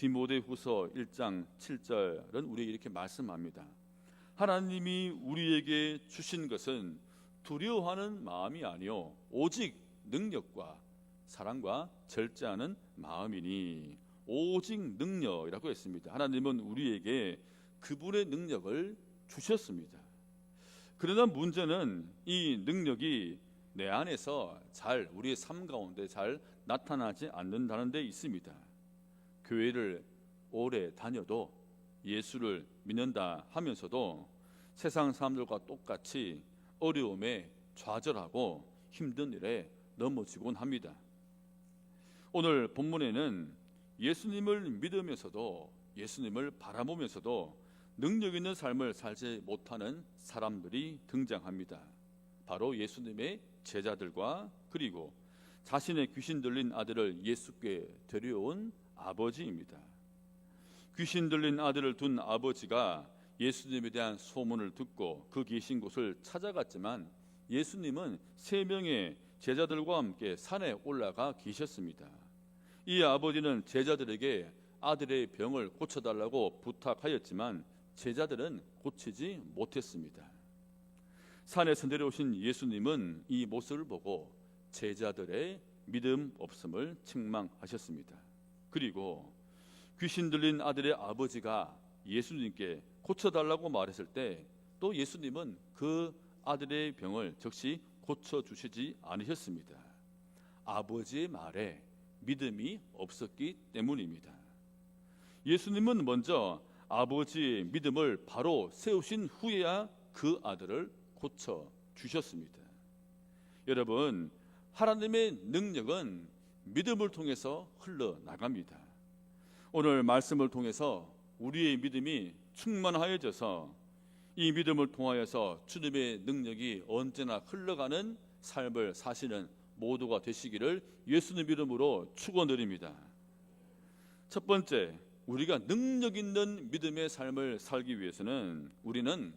디모데후서 1장 7절은 우리에게 이렇게 말씀합니다. 하나님이 우리에게 주신 것은 두려워하는 마음이 아니요 오직 능력과 사랑과 절제하는 마음이니. 오직 능력이라고 했습니다. 하나님은 우리에게 그분의 능력을 주셨습니다. 그러나 문제는 이 능력이 내 안에서 잘 우리의 삶 가운데 잘 나타나지 않는다는 데 있습니다. 교회를 오래 다녀도 예수를 믿는다 하면서도 세상 사람들과 똑같이 어려움에 좌절하고 힘든 일에 넘어지곤 합니다. 오늘 본문에는 예수님을 믿으면서도 예수님을 바라보면서도 능력 있는 삶을 살지 못하는 사람들이 등장합니다. 바로 예수님의 제자들과 그리고 자신의 귀신 들린 아들을 예수께 데려온 아버지입니다. 귀신 들린 아들을 둔 아버지가 예수님에 대한 소문을 듣고 그 계신 곳을 찾아갔지만 예수님은 3명의 제자들과 함께 산에 올라가 계셨습니다. 이 아버지는 제자들에게 아들의 병을 고쳐달라고 부탁하였지만 제자들은 고치지 못했습니다. 산에서 내려오신 예수님은 이 모습을 보고 제자들의 믿음 없음을 책망하셨습니다. 그리고 귀신 들린 아들의 아버지가 예수님께 고쳐달라고 말했을 때 또 예수님은 그 아들의 병을 즉시 고쳐주시지 않으셨습니다. 아버지의 말에 믿음이 없었기 때문입니다. 예수님은 먼저 아버지의 믿음을 바로 세우신 후에야 그 아들을 고쳐주셨습니다. 여러분, 하나님의 능력은 믿음을 통해서 흘러나갑니다. 오늘 말씀을 통해서 우리의 믿음이 충만하여져서 이 믿음을 통하여서 주님의 능력이 언제나 흘러가는 삶을 사시는 모두가 되시기를 예수님 이름으로 축원드립니다. 첫 번째, 우리가 능력 있는 믿음의 삶을 살기 위해서는 우리는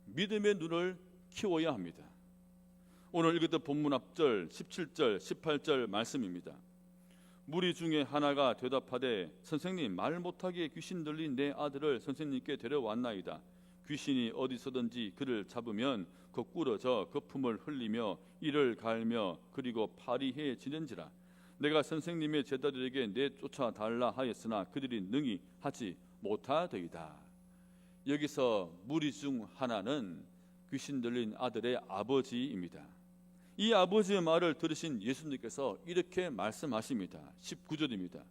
믿음의 눈을 키워야 합니다. 오늘 읽었던 본문 앞절 17절 18절 말씀입니다. 무리 중에 하나가 대답하되 선생님, 말 못하게 귀신 들린 내 아들을 선생님께 데려왔나이다. 귀신이 어디서든지 그를 잡으면 거꾸러져 거품을 흘리며 이를 갈며 그리고 파리해지는지라. 내가 선생님의 제자들에게 내쫓아 달라 하였으나 그들이 능히 하지 못하더이다. 여기서 무리 중 하나는 귀신 들린 아들의 아버지입니다. 이 아버지의 말을 들으신 예수님께서 이렇게 말씀하십니다. 19절입니다.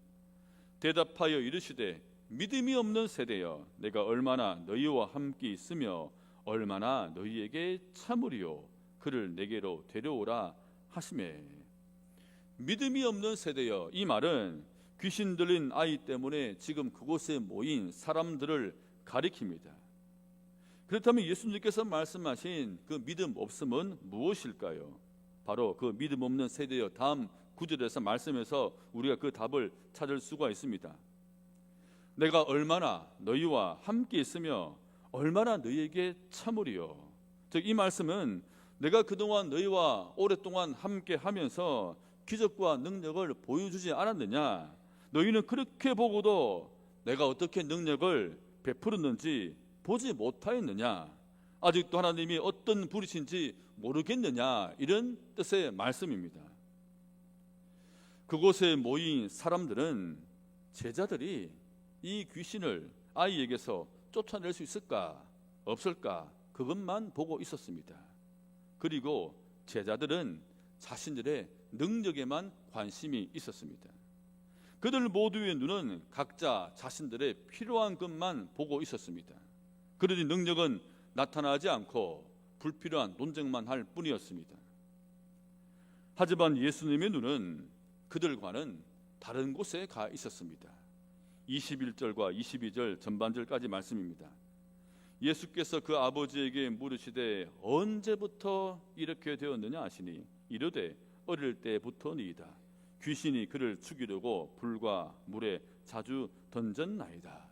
대답하여 이르시되 믿음이 없는 세대여, 내가 얼마나 너희와 함께 있으며 얼마나 너희에게 참으리요. 그를 내게로 데려오라 하시매. 믿음이 없는 세대여, 이 말은 귀신 들린 아이 때문에 지금 그곳에 모인 사람들을 가리킵니다. 그렇다면 예수님께서 말씀하신 그 믿음 없음은 무엇일까요? 바로 그 믿음 없는 세대여, 다음 9절에서 말씀에서 우리가 그 답을 찾을 수가 있습니다. 내가 얼마나 너희와 함께 있으며 얼마나 너희에게 참으리요. 즉, 이 말씀은 내가 그동안 너희와 오랫동안 함께 하면서 기적과 능력을 보여주지 않았느냐, 너희는 그렇게 보고도 내가 어떻게 능력을 베풀었는지 보지 못하였느냐, 아직도 하나님이 어떤 분이신지 모르겠느냐, 이런 뜻의 말씀입니다. 그곳에 모인 사람들은 제자들이 이 귀신을 아이에게서 쫓아낼 수 있을까 없을까 그것만 보고 있었습니다. 그리고 제자들은 자신들의 능력에만 관심이 있었습니다. 그들 모두의 눈은 각자 자신들의 필요한 것만 보고 있었습니다. 그러니 능력은 나타나지 않고 불필요한 논쟁만 할 뿐이었습니다. 하지만 예수님의 눈은 그들과는 다른 곳에 가 있었습니다. 21절과 22절 전반절까지 말씀입니다. 예수께서 그 아버지에게 물으시되 언제부터 이렇게 되었느냐 하시니 이르되 어릴 때부터니이다. 귀신이 그를 죽이려고 불과 물에 자주 던졌나이다.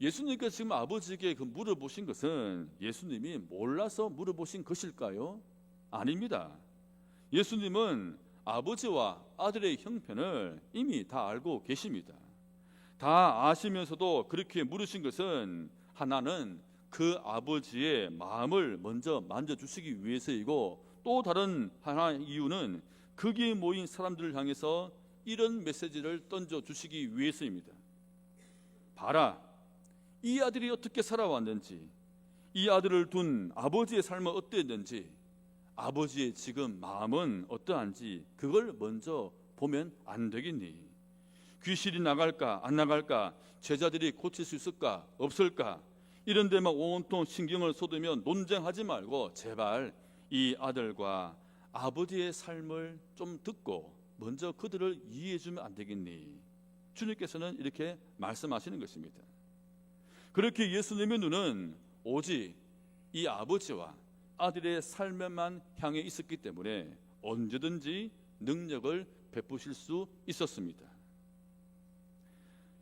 예수님께서 지금 아버지에게 그 물어보신 것은 예수님이 몰라서 물어보신 것일까요? 아닙니다. 예수님은 아버지와 아들의 형편을 이미 다 알고 계십니다. 다 아시면서도 그렇게 물으신 것은 하나는 그 아버지의 마음을 먼저 만져주시기 위해서이고, 또 다른 하나 이유는 거기에 모인 사람들을 향해서 이런 메시지를 던져주시기 위해서입니다. 봐라, 이 아들이 어떻게 살아왔는지, 이 아들을 둔 아버지의 삶은 어땠는지, 아버지의 지금 마음은 어떠한지 그걸 먼저 보면 안 되겠니? 귀신이 나갈까 안 나갈까, 제자들이 고칠 수 있을까 없을까, 이런 데만 온통 신경을 쏟으면 논쟁하지 말고 제발 이 아들과 아버지의 삶을 좀 듣고 먼저 그들을 이해해 주면 안 되겠니? 주님께서는 이렇게 말씀하시는 것입니다. 그렇게 예수님의 눈은 오직 이 아버지와 아들의 삶에만 향해 있었기 때문에 언제든지 능력을 베푸실 수 있었습니다.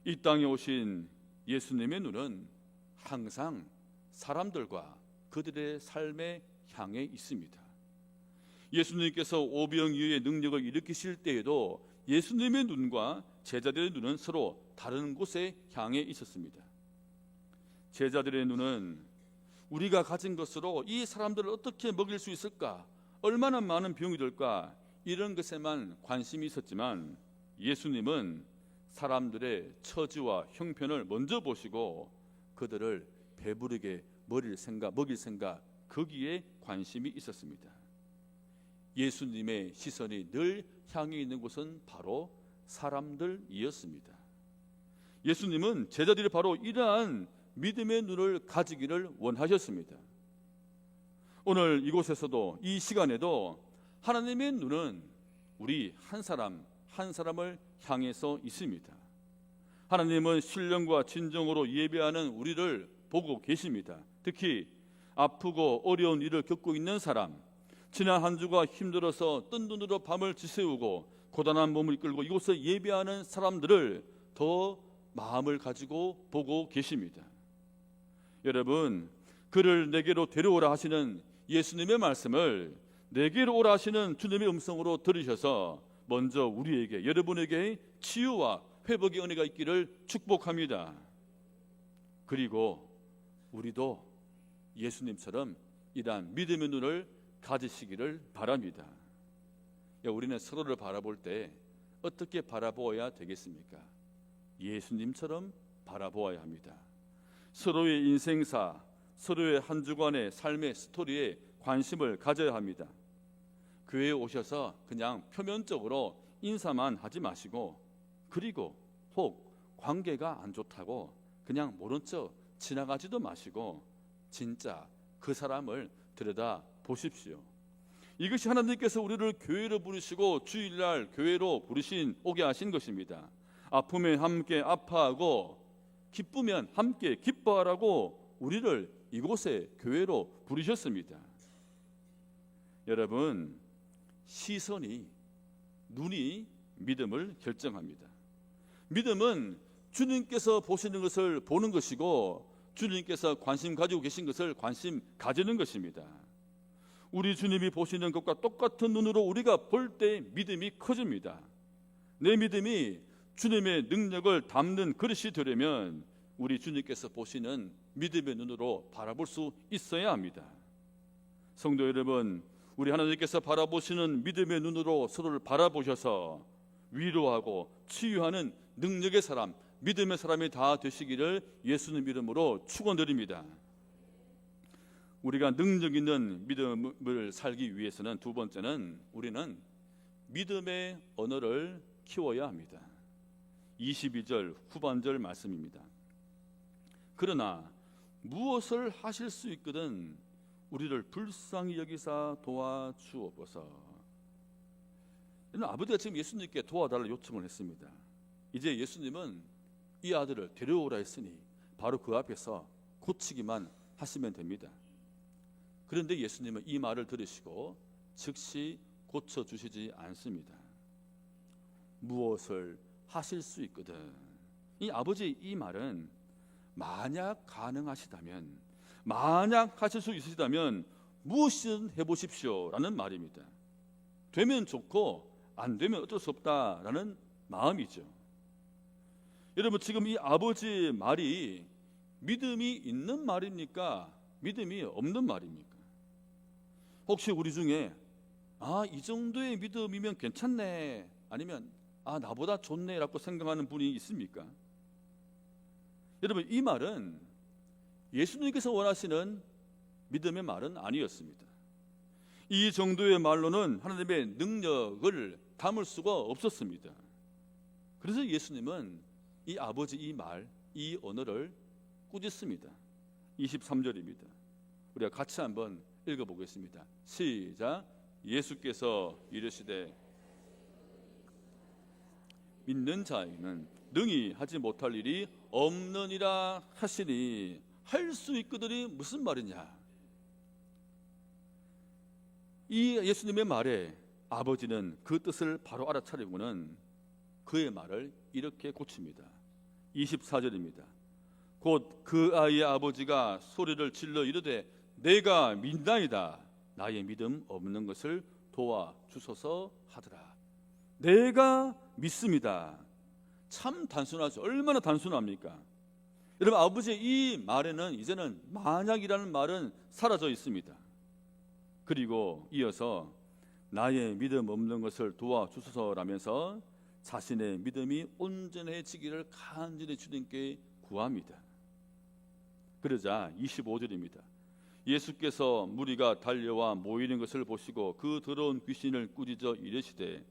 이 땅에 오신 예수님의 눈은 항상 사람들과 그들의 삶에 향해 있습니다. 예수님께서 오병이어의 능력을 일으키실 때에도 예수님의 눈과 제자들의 눈은 서로 다른 곳에 향해 있었습니다. 제자들의 눈은 우리가 가진 것으로 이 사람들을 어떻게 먹일 수 있을까, 얼마나 많은 비용이 들까, 이런 것에만 관심이 있었지만 예수님은 사람들의 처지와 형편을 먼저 보시고 그들을 배부르게 먹일 생각 거기에 관심이 있었습니다. 예수님의 시선이 늘 향해 있는 곳은 바로 사람들이었습니다. 예수님은 제자들이 바로 이러한 믿음의 눈을 가지기를 원하셨습니다. 오늘 이곳에서도 이 시간에도 하나님의 눈은 우리 한 사람 한 사람을 향해서 있습니다. 하나님은 신령과 진정으로 예배하는 우리를 보고 계십니다. 특히 아프고 어려운 일을 겪고 있는 사람, 지난 한 주가 힘들어서 뜬 눈으로 밤을 지새우고 고단한 몸을 이끌고 이곳에 예배하는 사람들을 더 마음을 가지고 보고 계십니다. 여러분, 그를 내게로 데려오라 하시는 예수님의 말씀을 내게로 오라 하시는 주님의 음성으로 들으셔서 먼저 우리에게, 여러분에게 치유와 회복의 은혜가 있기를 축복합니다. 그리고 우리도 예수님처럼 이러한 믿음의 눈을 가지시기를 바랍니다. 우리는 서로를 바라볼 때 어떻게 바라보아야 되겠습니까? 예수님처럼 바라보아야 합니다. 서로의 인생사, 서로의 한 주간의 삶의 스토리에 관심을 가져야 합니다. 교회에 오셔서 그냥 표면적으로 인사만 하지 마시고, 그리고 혹 관계가 안 좋다고 그냥 모른 척 지나가지도 마시고 진짜 그 사람을 들여다 보십시오. 이것이 하나님께서 우리를 교회로 부르시고 주일날 교회로 오게 하신 것입니다. 아픔에 함께 아파하고 기쁘면 함께 기뻐하라고 우리를 이곳에 교회로 부르셨습니다. 여러분, 눈이 믿음을 결정합니다. 믿음은 주님께서 보시는 것을 보는 것이고, 주님께서 관심 가지고 계신 것을 관심 가지는 것입니다. 우리 주님이 보시는 것과 똑같은 눈으로 우리가 볼 때 믿음이 커집니다. 내 믿음이 주님의 능력을 담는 그릇이 되려면 우리 주님께서 보시는 믿음의 눈으로 바라볼 수 있어야 합니다. 성도 여러분, 우리 하나님께서 바라보시는 믿음의 눈으로 서로를 바라보셔서 위로하고 치유하는 능력의 사람, 믿음의 사람이 다 되시기를 예수님 이름으로 축원드립니다. 우리가 능력 있는 믿음을 살기 위해서는 두 번째는 우리는 믿음의 언어를 키워야 합니다. 22절 후반절 말씀입니다. 그러나 무엇을 하실 수 있거든 우리를 불쌍히 여기사 도와주옵소서. 아버지가 지금 예수님께 도와달라 요청을 했습니다. 이제 예수님은 이 아들을 데려오라 했으니 바로 그 앞에서 고치기만 하시면 됩니다. 그런데 예수님은 이 말을 들으시고 즉시 고쳐주시지 않습니다. 무엇을 하실 수 있거든. 이 아버지 이 말은 만약 가능하시다면, 만약 하실 수 있으시다면 무엇이든 해보십시오 라는 말입니다. 되면 좋고 안 되면 어쩔 수 없다라는 마음이죠. 여러분, 지금 이 아버지의 말이 믿음이 있는 말입니까? 믿음이 없는 말입니까? 혹시 우리 중에 이 정도의 믿음이면 괜찮네, 아니면 나보다 좋네라고 생각하는 분이 있습니까? 여러분, 이 말은 예수님께서 원하시는 믿음의 말은 아니었습니다. 이 정도의 말로는 하나님의 능력을 담을 수가 없었습니다. 그래서 예수님은 이 아버지 이 말, 이 언어를 꾸짖습니다. 23절입니다. 우리가 같이 한번 읽어보겠습니다. 시작. 예수께서 이르시되 믿는 자에게는 능히 하지 못할 일이 없느니라 하시니, 할 수 있거든이 무슨 말이냐? 이 예수님의 말에 아버지는 그 뜻을 바로 알아차리고는 그의 말을 이렇게 고칩니다. 24절입니다. 곧 그 아이의 아버지가 소리를 질러 이르되 내가 믿나이다, 나의 믿음 없는 것을 도와주소서 하더라. 내가 믿습니다. 참 단순하죠. 얼마나 단순합니까? 여러분, 아버지의 이 말에는 이제는 만약이라는 말은 사라져 있습니다. 그리고 이어서 나의 믿음 없는 것을 도와주소서라면서 자신의 믿음이 온전해지기를 간절히 주님께 구합니다. 그러자 25절입니다. 예수께서 무리가 달려와 모이는 것을 보시고 그 더러운 귀신을 꾸짖어 이르시되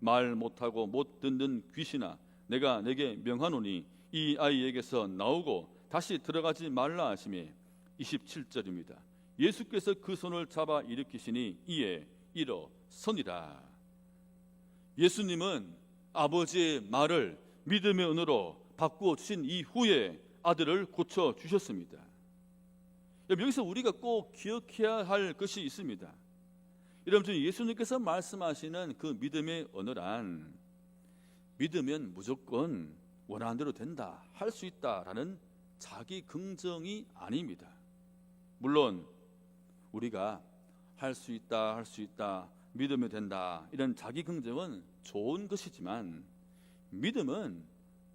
말 못하고 못 듣는 귀신아, 내가 내게 명하노니 이 아이에게서 나오고 다시 들어가지 말라 하시매. 27절입니다. 예수께서 그 손을 잡아 일으키시니 이에 일어서니라. 예수님은 아버지의 말을 믿음의 은혜로 바꾸어 주신 이후에 아들을 고쳐 주셨습니다. 여기서 우리가 꼭 기억해야 할 것이 있습니다. 여러분, 예수님께서 말씀하시는 그 믿음의 언어란 믿으면 무조건 원하는 대로 된다, 할 수 있다라는 자기 긍정이 아닙니다. 물론 우리가 할 수 있다, 믿으면 된다, 이런 자기 긍정은 좋은 것이지만 믿음은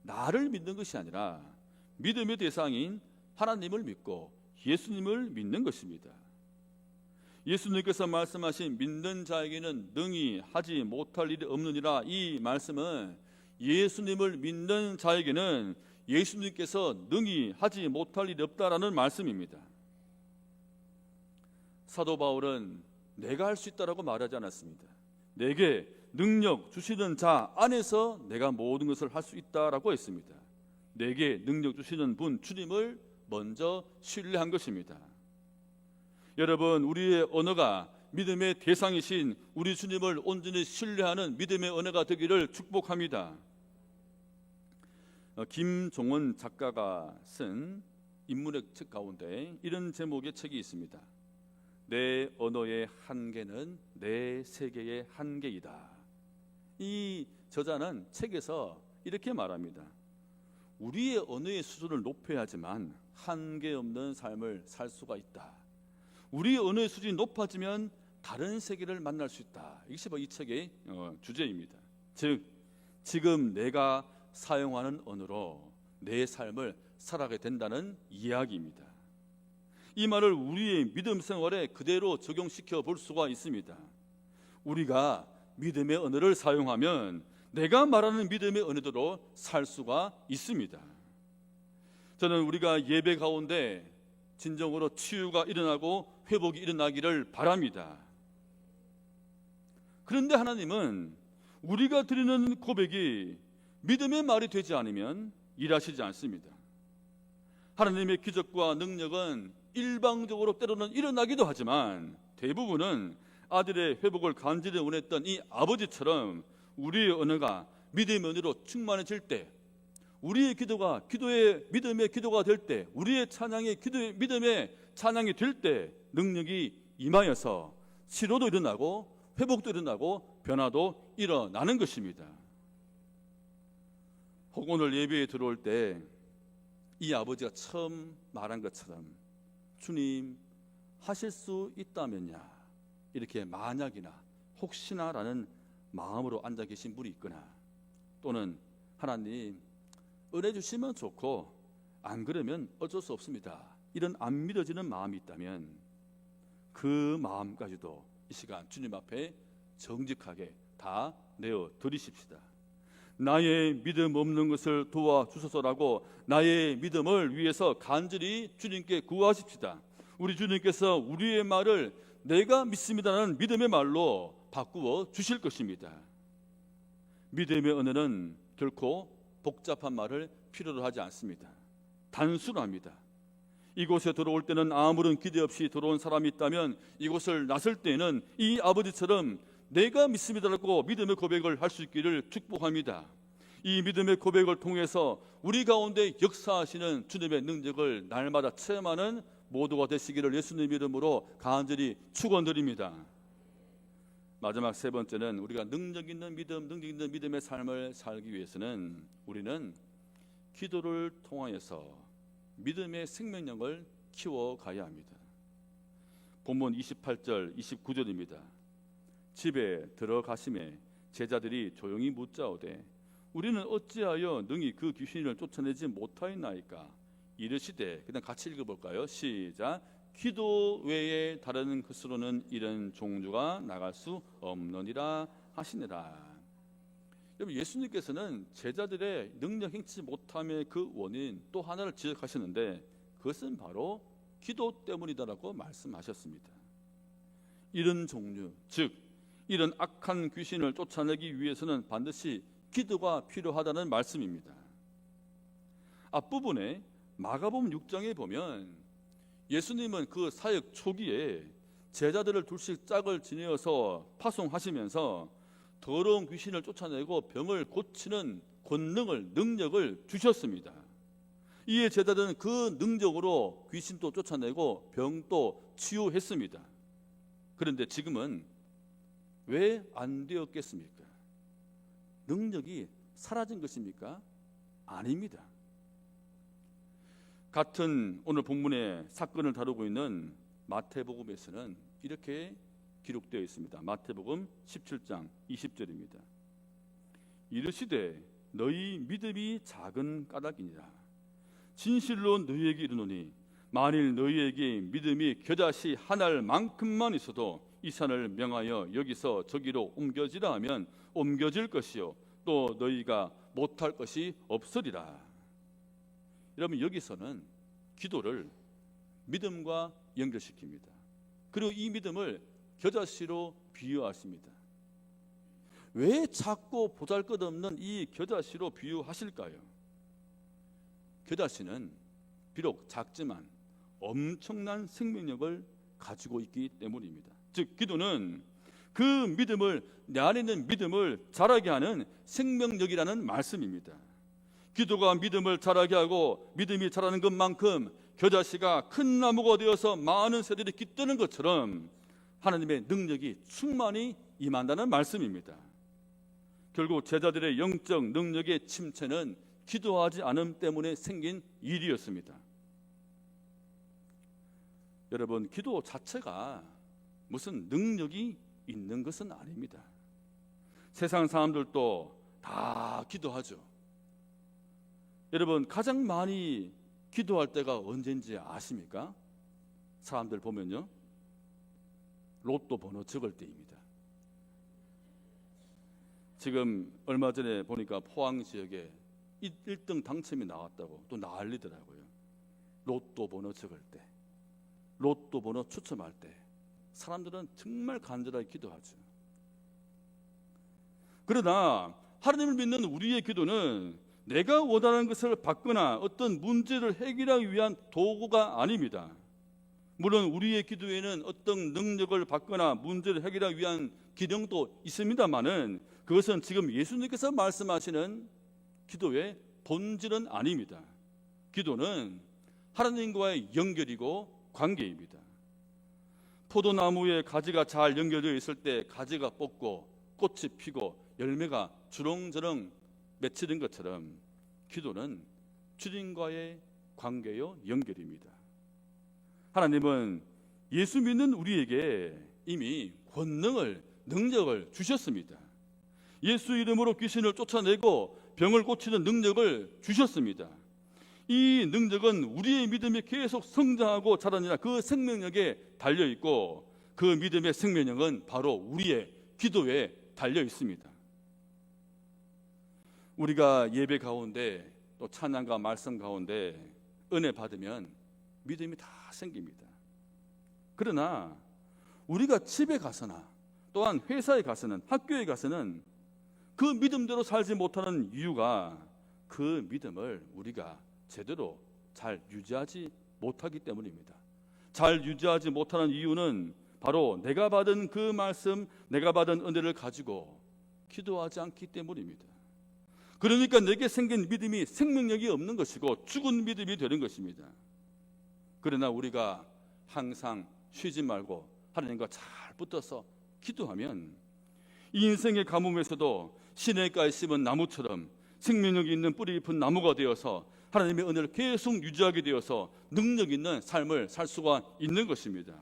나를 믿는 것이 아니라 믿음의 대상인 하나님을 믿고 예수님을 믿는 것입니다. 예수님께서 말씀하신 믿는 자에게는 능히 하지 못할 일이 없느니라, 이 말씀은 예수님을 믿는 자에게는 예수님께서 능히 하지 못할 일이 없다라는 말씀입니다. 사도 바울은 내가 할 수 있다라고 말하지 않았습니다. 내게 능력 주시는 자 안에서 내가 모든 것을 할 수 있다라고 했습니다. 내게 능력 주시는 분 주님을 먼저 신뢰한 것입니다. 여러분, 우리의 언어가 믿음의 대상이신 우리 주님을 온전히 신뢰하는 믿음의 언어가 되기를 축복합니다. 김종원 작가가 쓴 인문학 책 가운데 이런 제목의 책이 있습니다. 내 언어의 한계는 내 세계의 한계이다. 이 저자는 책에서 이렇게 말합니다. 우리의 언어의 수준을 높여야지만 한계 없는 삶을 살 수가 있다. 우리의 언어의 수준이 높아지면 다른 세계를 만날 수 있다. 이것이 바로 이 책의 주제입니다. 즉, 지금 내가 사용하는 언어로 내 삶을 살아가게 된다는 이야기입니다. 이 말을 우리의 믿음 생활에 그대로 적용시켜 볼 수가 있습니다. 우리가 믿음의 언어를 사용하면 내가 말하는 믿음의 언어대로 살 수가 있습니다. 저는 우리가 예배 가운데 진정으로 치유가 일어나고 회복이 일어나기를 바랍니다. 그런데 하나님은 우리가 드리는 고백이 믿음의 말이 되지 않으면 일하시지 않습니다. 하나님의 기적과 능력은 일방적으로 때로는 일어나기도 하지만 대부분은 아들의 회복을 간절히 원했던 이 아버지처럼 우리의 언어가 믿음의 언어로 충만해질 때, 우리의 기도가 믿음의 기도가 될 때, 우리의 찬양이 믿음의 찬양이 될 때 능력이 임하여서 치료도 일어나고 회복도 일어나고 변화도 일어나는 것입니다. 혹 오늘 예배에 들어올 때 이 아버지가 처음 말한 것처럼 주님 하실 수 있다면야, 이렇게 만약이나 혹시나라는 마음으로 앉아 계신 분이 있거나, 또는 하나님 은혜 주시면 좋고 안 그러면 어쩔 수 없습니다. 이런 안 믿어지는 마음이 있다면 그 마음까지도 이 시간 주님 앞에 정직하게 다 내어 드리십시다. 나의 믿음 없는 것을 도와주소서라고 나의 믿음을 위해서 간절히 주님께 구하십시다. 우리 주님께서 우리의 말을 내가 믿습니다라는 믿음의 말로 바꾸어 주실 것입니다. 믿음의 은혜는 결코 복잡한 말을 필요로 하지 않습니다. 단순합니다. 이곳에 들어올 때는 아무런 기대 없이 들어온 사람이 있다면 이곳을 나설 때는 이 아버지처럼 내가 믿습니다라고 믿음의 고백을 할 수 있기를 축복합니다. 이 믿음의 고백을 통해서 우리 가운데 역사하시는 주님의 능력을 날마다 체험하는 모두가 되시기를 예수님 이름으로 간절히 축원드립니다. 마지막 세 번째는 우리가 능력 있는 믿음의 삶을 살기 위해서는 우리는 기도를 통하여서 믿음의 생명력을 키워가야 합니다. 본문 28절 29절입니다. 집에 들어가심에 제자들이 조용히 묻자오되 우리는 어찌하여 능히 그 귀신을 쫓아내지 못하였나이까. 이르시되, 그냥 같이 읽어볼까요? 시작. 기도 외에 다른 것으로는 이런 종주가 나갈 수 없느니라 하시니라. 여러분, 예수님께서는 제자들의 능력 행치 못함의 그 원인 또 하나를 지적하셨는데 그것은 바로 기도 때문이다라고 말씀하셨습니다. 이런 종류, 즉 이런 악한 귀신을 쫓아내기 위해서는 반드시 기도가 필요하다는 말씀입니다. 앞부분에 마가복음 6장에 보면 예수님은 그 사역 초기에 제자들을 둘씩 짝을 지내어서 파송하시면서 더러운 귀신을 쫓아내고 병을 고치는 권능을, 능력을 주셨습니다. 이에 제자들은 그 능력으로 귀신도 쫓아내고 병도 치유했습니다. 그런데 지금은 왜 안 되었겠습니까? 능력이 사라진 것입니까? 아닙니다. 같은 오늘 본문의 사건을 다루고 있는 마태복음에서는 이렇게 기록되어 있습니다. 마태복음 17장 20절입니다. 이르시되 너희 믿음이 작은 까닭이니라. 진실로 너희에게 이르노니 만일 너희에게 믿음이 겨자씨 한 알만큼만 있어도 이 산을 명하여 여기서 저기로 옮겨지라 하면 옮겨질 것이요 또 너희가 못할 것이 없으리라. 여러분, 여기서는 기도를 믿음과 연결시킵니다. 그리고 이 믿음을 겨자씨로 비유하십니다. 왜 작고 보잘것없는 이 겨자씨로 비유하실까요? 겨자씨는 비록 작지만 엄청난 생명력을 가지고 있기 때문입니다. 즉 기도는 그 믿음을, 내 안에 있는 믿음을 자라게 하는 생명력이라는 말씀입니다. 기도가 믿음을 자라게 하고 믿음이 자라는 것만큼 겨자씨가 큰 나무가 되어서 많은 새들이 깃드는 것처럼 하나님의 능력이 충만히 임한다는 말씀입니다. 결국 제자들의 영적 능력의 침체는 기도하지 않음 때문에 생긴 일이었습니다. 여러분, 기도 자체가 무슨 능력이 있는 것은 아닙니다. 세상 사람들도 다 기도하죠. 여러분, 가장 많이 기도할 때가 언제인지 아십니까? 사람들 보면요, 로또 번호 적을 때입니다. 지금 얼마 전에 보니까 포항 지역에 1등 당첨이 나왔다고 또 난리더라고요. 로또 번호 적을 때, 로또 번호 추첨할 때 사람들은 정말 간절하게 기도하죠. 그러나 하나님을 믿는 우리의 기도는 내가 원하는 것을 받거나 어떤 문제를 해결하기 위한 도구가 아닙니다. 물론 우리의 기도에는 어떤 능력을 받거나 문제를 해결하기 위한 기능도 있습니다만은 그것은 지금 예수님께서 말씀하시는 기도의 본질은 아닙니다. 기도는 하나님과의 연결이고 관계입니다. 포도나무에 가지가 잘 연결되어 있을 때 가지가 뻗고 꽃이 피고 열매가 주렁주렁 맺히는 것처럼 기도는 주님과의 관계요 연결입니다. 하나님은 예수 믿는 우리에게 이미 권능을, 능력을 주셨습니다. 예수 이름으로 귀신을 쫓아내고 병을 고치는 능력을 주셨습니다. 이 능력은 우리의 믿음이 계속 성장하고 자라느라 그 생명력에 달려 있고, 그 믿음의 생명력은 바로 우리의 기도에 달려 있습니다. 우리가 예배 가운데 또 찬양과 말씀 가운데 은혜 받으면 믿음이 다 생깁니다. 그러나 우리가 집에 가서나 또한 회사에 가서는, 학교에 가서는 그 믿음대로 살지 못하는 이유가 그 믿음을 우리가 제대로 잘 유지하지 못하기 때문입니다. 잘 유지하지 못하는 이유는 바로 내가 받은 그 말씀, 내가 받은 은혜를 가지고 기도하지 않기 때문입니다. 그러니까 내게 생긴 믿음이 생명력이 없는 것이고 죽은 믿음이 되는 것입니다. 그러나 우리가 항상 쉬지 말고 하나님과 잘 붙어서 기도하면 이 인생의 가뭄에서도 시냇가에 심은 나무처럼 생명력이 있는 뿌리 깊은 나무가 되어서 하나님의 은혜를 계속 유지하게 되어서 능력 있는 삶을 살 수가 있는 것입니다.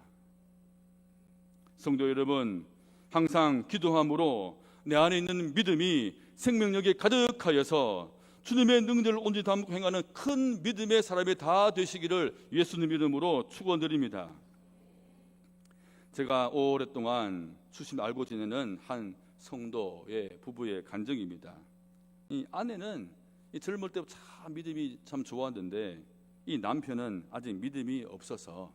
성도 여러분, 항상 기도함으로 내 안에 있는 믿음이 생명력에 가득하여서 주님의 능력을 온전히 담고 행하는 큰 믿음의 사람이 다 되시기를 예수님 이름으로 축원드립니다. 제가 오랫동안 수심 알고 지내는 한 성도의 부부의 간증입니다. 이 아내는 젊을 때부터 참 믿음이 참 좋았는데 이 남편은 아직 믿음이 없어서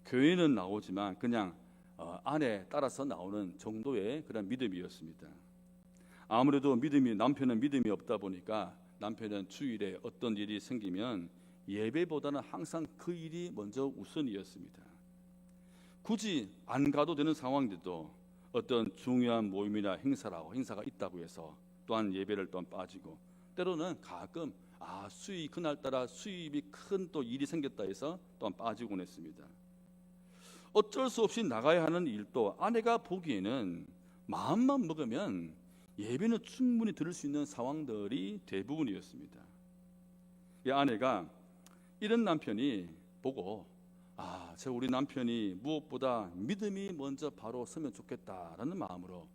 교회는 나오지만 그냥 아내 따라서 나오는 정도의 그런 믿음이었습니다. 아무래도 남편은 믿음이 없다 보니까 남편은 주일에 어떤 일이 생기면 예배보다는 항상 그 일이 먼저 우선이었습니다. 굳이 안 가도 되는 상황인데도 어떤 중요한 모임이나 행사가 있다고 해서 또한 예배를 또한 빠지고, 때로는 가끔 그날따라 수입이 큰 또 일이 생겼다 해서 또한 빠지곤 했습니다. 어쩔 수 없이 나가야 하는 일도 아내가 보기에는 마음만 먹으면 예배는 충분히 들을 수 있는 상황들이 대부분이었습니다. 이 아내가 이런 남편이 보고 우리 남편이 무엇보다 믿음이 먼저 바로 서면 좋겠다라는 마음으로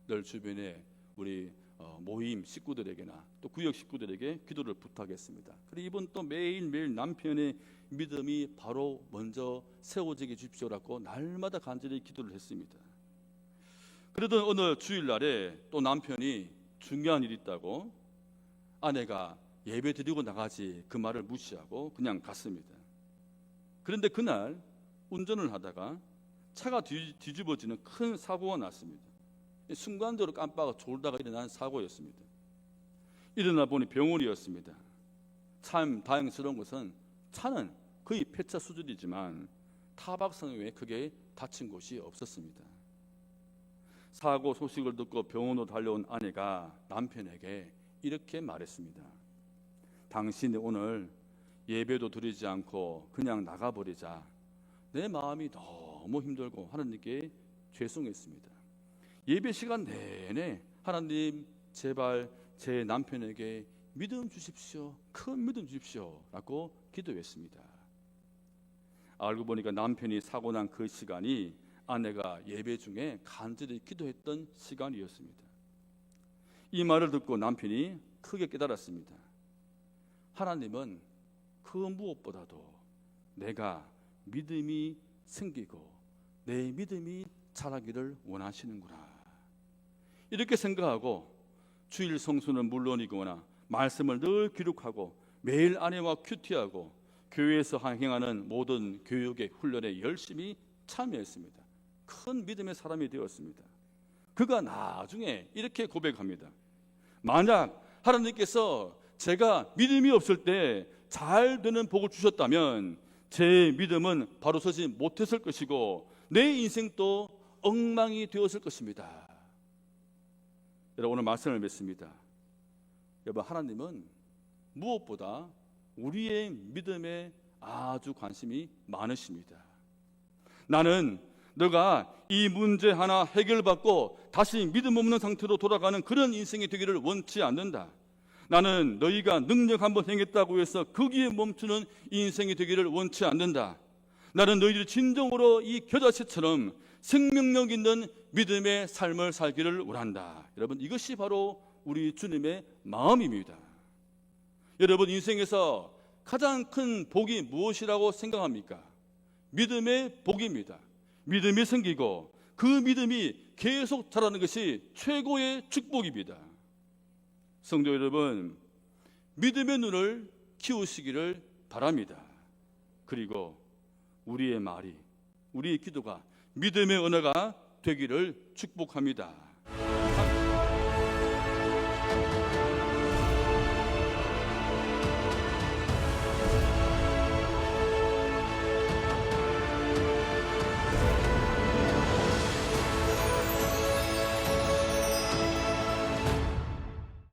늘 주변에 우리 모임 식구들에게나 또 구역 식구들에게 기도를 부탁했습니다. 그리고 이분 또 매일매일 남편의 믿음이 바로 먼저 세워지게 주십시오라고 날마다 간절히 기도를 했습니다. 그러던 어느 주일날에 또 남편이 중요한 일이 있다고 아내가 예배 드리고 나가지 그 말을 무시하고 그냥 갔습니다. 그런데 그날 운전을 하다가 차가 뒤집어지는 큰 사고가 났습니다. 순간적으로 깜빡 졸다가 일어난 사고였습니다. 일어나 보니 병원이었습니다. 참 다행스러운 것은 차는 거의 폐차 수준이지만 타박상 외에 크게 다친 곳이 없었습니다. 사고 소식을 듣고 병원으로 달려온 아내가 남편에게 이렇게 말했습니다. 당신이 오늘 예배도 드리지 않고 그냥 나가버리자. 내 마음이 너무 힘들고 하나님께 죄송했습니다. 예배 시간 내내 하나님 제발 제 남편에게 믿음 주십시오. 큰 믿음 주십시오. 라고 기도했습니다. 알고 보니까 남편이 사고 난 그 시간이 아내가 예배 중에 간절히 기도했던 시간이었습니다. 이 말을 듣고 남편이 크게 깨달았습니다. 하나님은 그 무엇보다도 내가 믿음이 생기고 내 믿음이 자라기를 원하시는구나. 이렇게 생각하고 주일 성수는 물론이거나 말씀을 늘 기록하고 매일 아내와 큐티하고 교회에서 행하는 모든 교육의 훈련에 열심히 참여했습니다. 큰 믿음의 사람이 되었습니다. 그가 나중에 이렇게 고백합니다. 만약 하나님께서 제가 믿음이 없을 때 잘 되는 복을 주셨다면 제 믿음은 바로 서지 못했을 것이고 내 인생도 엉망이 되었을 것입니다. 여러분, 오늘 말씀을 맺습니다. 여러분, 하나님은 무엇보다 우리의 믿음에 아주 관심이 많으십니다. 나는 너가 이 문제 하나 해결받고 다시 믿음 없는 상태로 돌아가는 그런 인생이 되기를 원치 않는다. 나는 너희가 능력 한번 행했다고 해서 거기에 멈추는 인생이 되기를 원치 않는다. 나는 너희들이 진정으로 이 겨자씨처럼 생명력 있는 믿음의 삶을 살기를 원한다. 여러분, 이것이 바로 우리 주님의 마음입니다. 여러분, 인생에서 가장 큰 복이 무엇이라고 생각합니까? 믿음의 복입니다. 믿음이 생기고 그 믿음이 계속 자라는 것이 최고의 축복입니다. 성도 여러분, 믿음의 눈을 키우시기를 바랍니다. 그리고 우리의 말이, 우리의 기도가 믿음의 언어가 되기를 축복합니다.